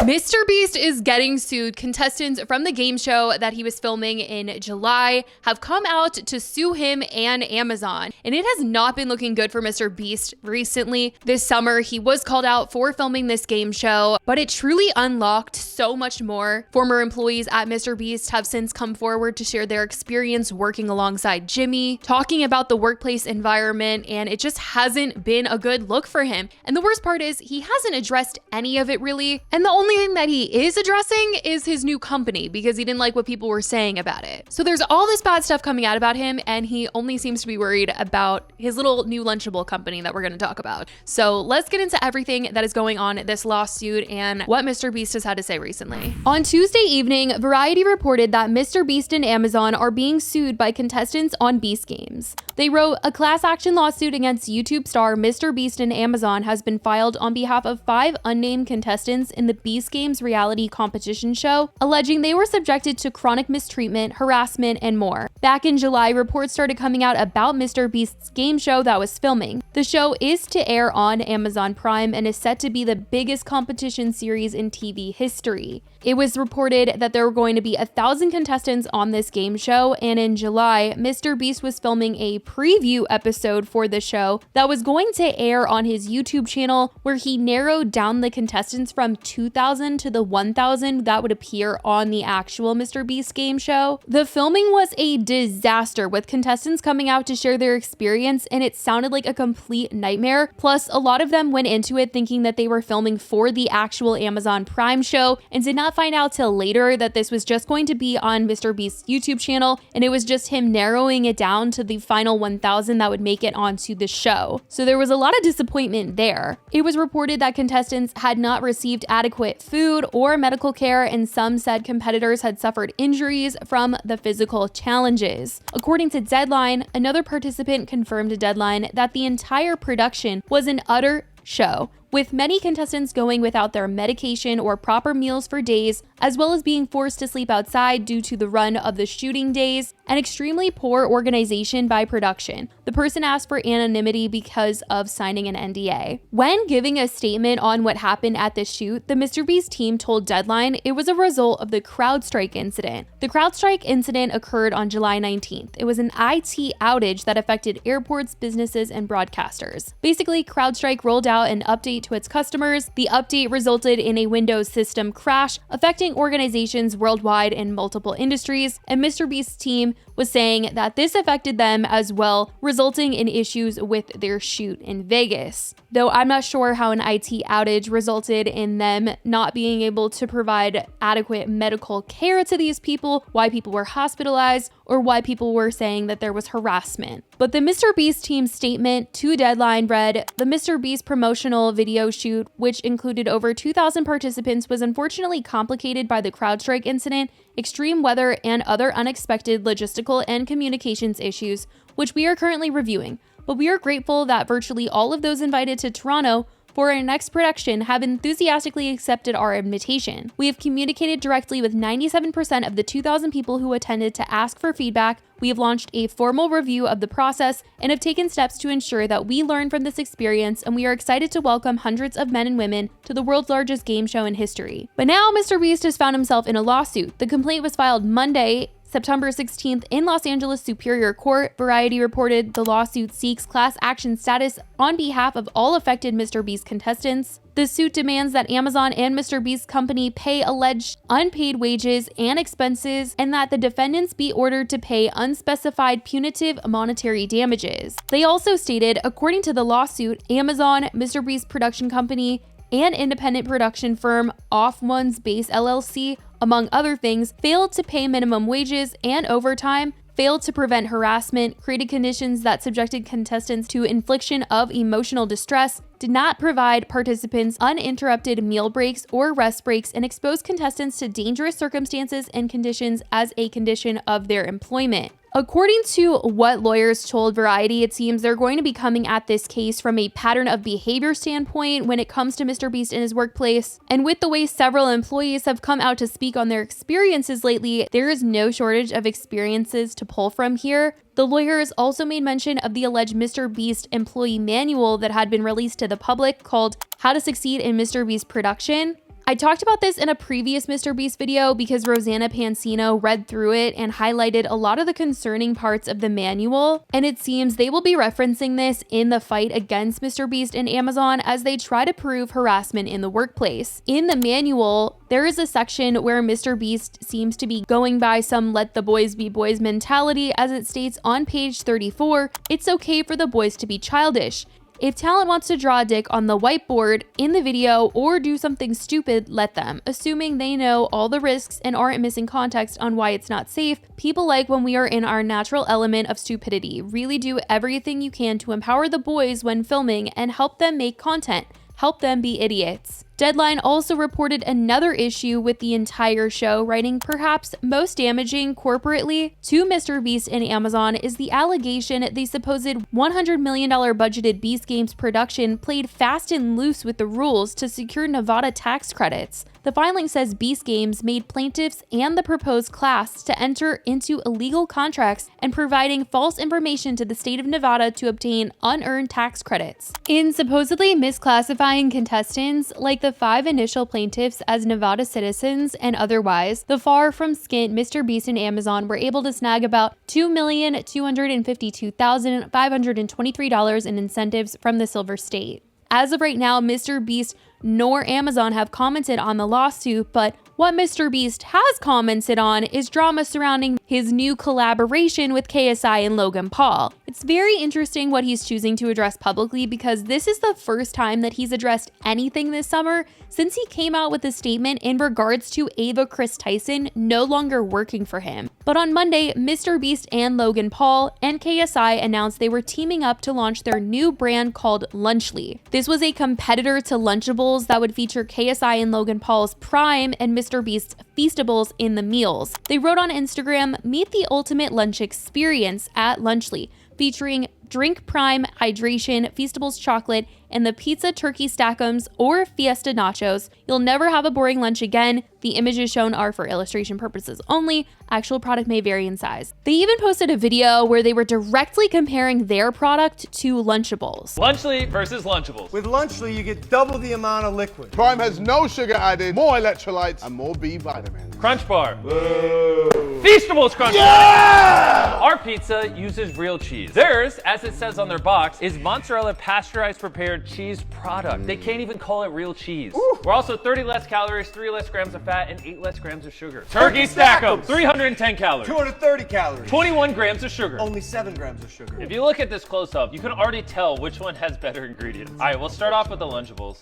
MrBeast is getting sued. Contestants from the game show that he was filming in July have come out to sue him and Amazon. And it has not been looking good for MrBeast recently. This summer, he was called out for filming this game show, but it truly unlocked so much more. Former employees at MrBeast have since come forward to share their experience working alongside Jimmy, talking about the workplace environment, and it just hasn't been a good look for him. And the worst part is he hasn't addressed any of it really. And the only thing that he is addressing is his new company because he didn't like what people were saying about it. So there's all this bad stuff coming out about him, and he only seems to be worried about his little new Lunchable company that we're going to talk about. So let's get into everything that is going on in this lawsuit and what MrBeast has had to say recently. On Tuesday evening, Variety reported that MrBeast and Amazon are being sued by contestants on Beast Games. They wrote, a class action lawsuit against YouTube star MrBeast and Amazon has been filed on behalf of 5 unnamed contestants in the Beast Games reality competition show, alleging they were subjected to chronic mistreatment, harassment, and more. Back in July, reports started coming out about MrBeast's game show that was filming. The show is to air on Amazon Prime and is set to be the biggest competition series in TV history. It was reported that there were going to be 1,000 contestants on this game show, and in July, MrBeast was filming a preview episode for the show that was going to air on his YouTube channel, where he narrowed down the contestants from 2,000 to the 1,000 that would appear on the actual MrBeast game show. The filming was a disaster, with contestants coming out to share their experience, and it sounded like a complete nightmare. Plus, a lot of them went into it thinking that they were filming for the actual Amazon Prime show and did not find out till later that this was just going to be on MrBeast's YouTube channel, and it was just him narrowing it down to the final 1,000 that would make it onto the show. So there was a lot of disappointment there. It was reported that contestants had not received adequate food or medical care, and some said competitors had suffered injuries from the physical challenges. According to Deadline, another participant confirmed to Deadline that the entire production was an utter show, with many contestants going without their medication or proper meals for days, as well as being forced to sleep outside due to the run of the shooting days, and extremely poor organization by production. The person asked for anonymity because of signing an NDA. When giving a statement on what happened at the shoot, the MrBeast team told Deadline it was a result of the CrowdStrike incident. The CrowdStrike incident occurred on July 19th. It was an IT outage that affected airports, businesses, and broadcasters. Basically, CrowdStrike rolled out an update to its customers. The update resulted in a Windows system crash, affecting organizations worldwide in multiple industries, and MrBeast's team was saying that this affected them as well, resulting in issues with their shoot in Vegas. Though I'm not sure how an IT outage resulted in them not being able to provide adequate medical care to these people, why people were hospitalized, or why people were saying that there was harassment. But the MrBeast team's statement to Deadline read, the MrBeast promotional video shoot, which included over 2,000 participants, was unfortunately complicated by the CrowdStrike incident, extreme weather, and other unexpected logistical and communications issues, which we are currently reviewing. But we are grateful that virtually all of those invited to Toronto for our next production have enthusiastically accepted our invitation. We have communicated directly with 97% of the 2,000 people who attended to ask for feedback. We have launched a formal review of the process and have taken steps to ensure that we learn from this experience, and we are excited to welcome hundreds of men and women to the world's largest game show in history. But now MrBeast has found himself in a lawsuit. The complaint was filed Monday, September 16th in Los Angeles Superior Court. Variety reported the lawsuit seeks class action status on behalf of all affected MrBeast contestants. The suit demands that Amazon and MrBeast's company pay alleged unpaid wages and expenses, and that the defendants be ordered to pay unspecified punitive monetary damages. They also stated, according to the lawsuit, Amazon, MrBeast production company, and independent production firm Off One's Base LLC, among other things, failed to pay minimum wages and overtime, failed to prevent harassment, created conditions that subjected contestants to infliction of emotional distress, did not provide participants uninterrupted meal breaks or rest breaks, and exposed contestants to dangerous circumstances and conditions as a condition of their employment. According to what lawyers told Variety, it seems they're going to be coming at this case from a pattern of behavior standpoint when it comes to MrBeast in his workplace. And with the way several employees have come out to speak on their experiences lately, there is no shortage of experiences to pull from here. The lawyers also made mention of the alleged MrBeast employee manual that had been released to the public called How to Succeed in MrBeast Production. I talked about this in a previous MrBeast video because Rosanna Pansino read through it and highlighted a lot of the concerning parts of the manual, and it seems they will be referencing this in the fight against MrBeast and Amazon as they try to prove harassment in the workplace. In the manual, there is a section where MrBeast seems to be going by some let the boys be boys mentality, as it states on page 34, it's okay for the boys to be childish. If talent wants to draw a dick on the whiteboard in the video or do something stupid, let them, assuming they know all the risks and aren't missing context on why it's not safe. People like when we are in our natural element of stupidity. Really do everything you can to empower the boys when filming and help them make content. Help them be idiots. Deadline also reported another issue with the entire show, writing perhaps most damaging corporately to MrBeast and Amazon is the allegation the supposed $100 million budgeted Beast Games production played fast and loose with the rules to secure Nevada tax credits. The filing says Beast Games made plaintiffs and the proposed class to enter into illegal contracts and providing false information to the state of Nevada to obtain unearned tax credits. In supposedly misclassifying contestants, like the 5 initial plaintiffs as Nevada citizens and otherwise, the far from skint MrBeast and Amazon were able to snag about $2,252,523 in incentives from the Silver State. As of right now, MrBeast nor Amazon have commented on the lawsuit, but what MrBeast has commented on is drama surrounding his new collaboration with KSI and Logan Paul. It's very interesting what he's choosing to address publicly because this is the first time that he's addressed anything this summer since he came out with a statement in regards to Ava Chris Tyson no longer working for him. But on Monday, MrBeast and Logan Paul and KSI announced they were teaming up to launch their new brand called Lunchly. This was a competitor to Lunchables that would feature KSI and Logan Paul's Prime and MrBeast's Feastables in the meals. They wrote on Instagram, "Meet the ultimate lunch experience at Lunchly," featuring Drink Prime Hydration, Feastables Chocolate, and the Pizza Turkey Stackums or Fiesta Nachos. You'll never have a boring lunch again. The images shown are for illustration purposes only. Actual product may vary in size. They even posted a video where they were directly comparing their product to Lunchables. Lunchly versus Lunchables. With Lunchly, you get double the amount of liquid. Prime has no sugar added, more electrolytes, and more B vitamins. Crunch Bar. Whoa. Feastables Crunch Bar. Our pizza uses real cheese. Theirs, as it says on their box, is mozzarella pasteurized prepared cheese product. They can't even call it real cheese. We're also 30 less calories, 3 less grams of fat, and 8 less grams of sugar. Turkey Stack'em, 310 calories. 230 calories. 21 grams of sugar. Only 7 grams of sugar. If you look at this close up, you can already tell which one has better ingredients. All right, we'll start off with the Lunchables.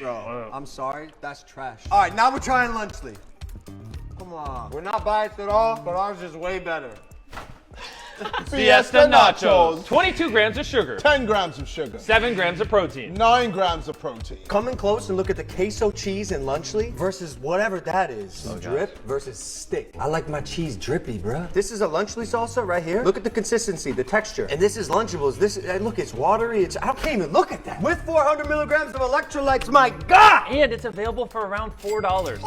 Bro, I'm sorry, that's trash. All right, now we're trying Lunchly. Come on. We're not biased at all, but ours is way better. Fiesta Nachos. 22 grams of sugar. 10 grams of sugar. 7 grams of protein. 9 grams of protein. Come in close and look at the queso cheese in Lunchly versus whatever that is. Drip versus stick. I like my cheese drippy, bruh. This is a Lunchly salsa right here. Look at the consistency, the texture. And this is Lunchables. This, look, it's watery. I can't even look at that. With 400 milligrams of electrolytes, my God! And it's available for around $4.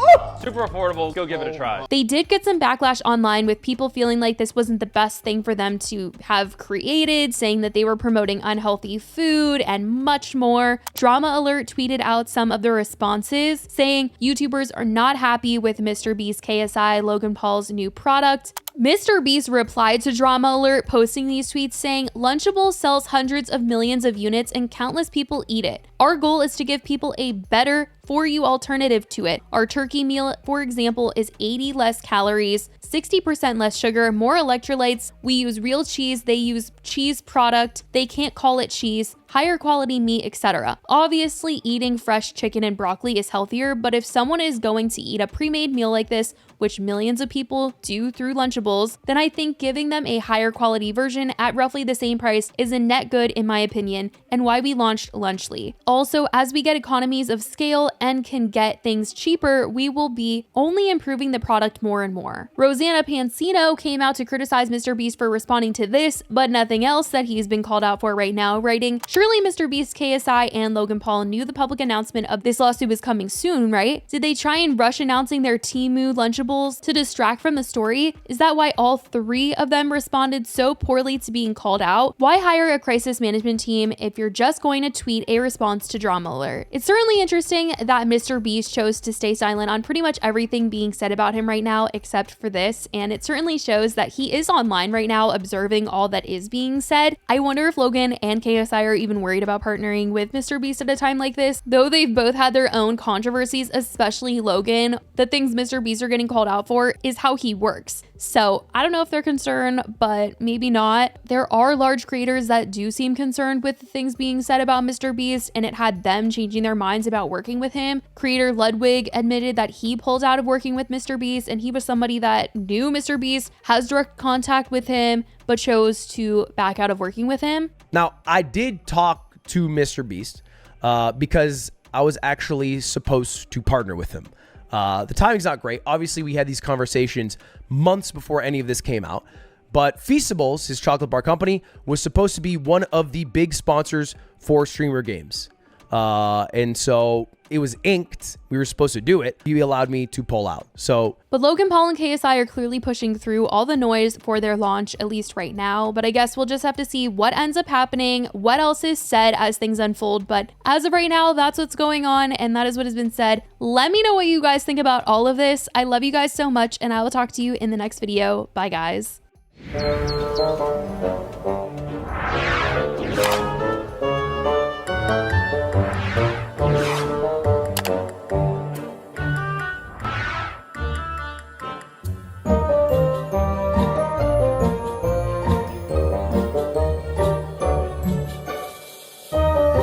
Super affordable. Go give it a try. They did get some backlash online with people feeling like this wasn't the best thing for them to have created, saying that they were promoting unhealthy food and much more. Drama Alert tweeted out some of the responses, saying YouTubers are not happy with MrBeast, KSI, Logan Paul's new product. MrBeast replied to Drama Alert, posting these tweets saying, "Lunchables sells hundreds of millions of units and countless people eat it. Our goal is to give people a better for you alternative to it. Our turkey meal, for example, is 80 less calories, 60% less sugar, more electrolytes. We use real cheese, they use cheese product, they can't call it cheese, higher quality meat, etc. Obviously, eating fresh chicken and broccoli is healthier, but if someone is going to eat a pre-made meal like this, which millions of people do through Lunchables, then I think giving them a higher quality version at roughly the same price is a net good in my opinion, and why we launched Lunchly. Also, as we get economies of scale and can get things cheaper, we will be only improving the product more and more." Rosanna Pansino came out to criticize MrBeast for responding to this, but nothing else that he's been called out for right now, writing, Surely Mr. Beast, KSI, and Logan Paul knew the public announcement of this lawsuit was coming soon, right? Did they try and rush announcing their Temu Lunchables to distract from the story? Is that why all three of them responded so poorly to being called out? Why hire a crisis management team if you're just going to tweet a response to drama alert? It's certainly interesting that Mr. Beast chose to stay silent on pretty much everything being said about him right now, except for this, and it certainly shows that he is online right now observing all that is being said. I wonder if Logan and KSI are even worried about partnering with Mr. Beast at a time like this. Though they've both had their own controversies, especially Logan, the things Mr. Beast are getting called out for is how he works. So I don't know if they're concerned, but maybe not. There are large creators that do seem concerned with the things being said about Mr. Beast, and it had them changing their minds about working with him. Creator Ludwig admitted that he pulled out of working with Mr. Beast, and he was somebody that knew Mr. Beast, has direct contact with him, but chose to back out of working with him. Now, I did talk to Mr. Beast because I was actually supposed to partner with him. The timing's not great. Obviously, we had these conversations months before any of this came out. But Feastables, his chocolate bar company, was supposed to be one of the big sponsors for Streamer Games. And so it was inked. We were supposed to do it. He allowed me to pull out. But Logan Paul and KSI are clearly pushing through all the noise for their launch, at least right now. But I guess we'll just have to see what ends up happening, what else is said as things unfold. But as of right now, that's what's going on, and that is what has been said. Let me know what you guys think about all of this. I love you guys so much, and I will talk to you in the next video. Bye, guys.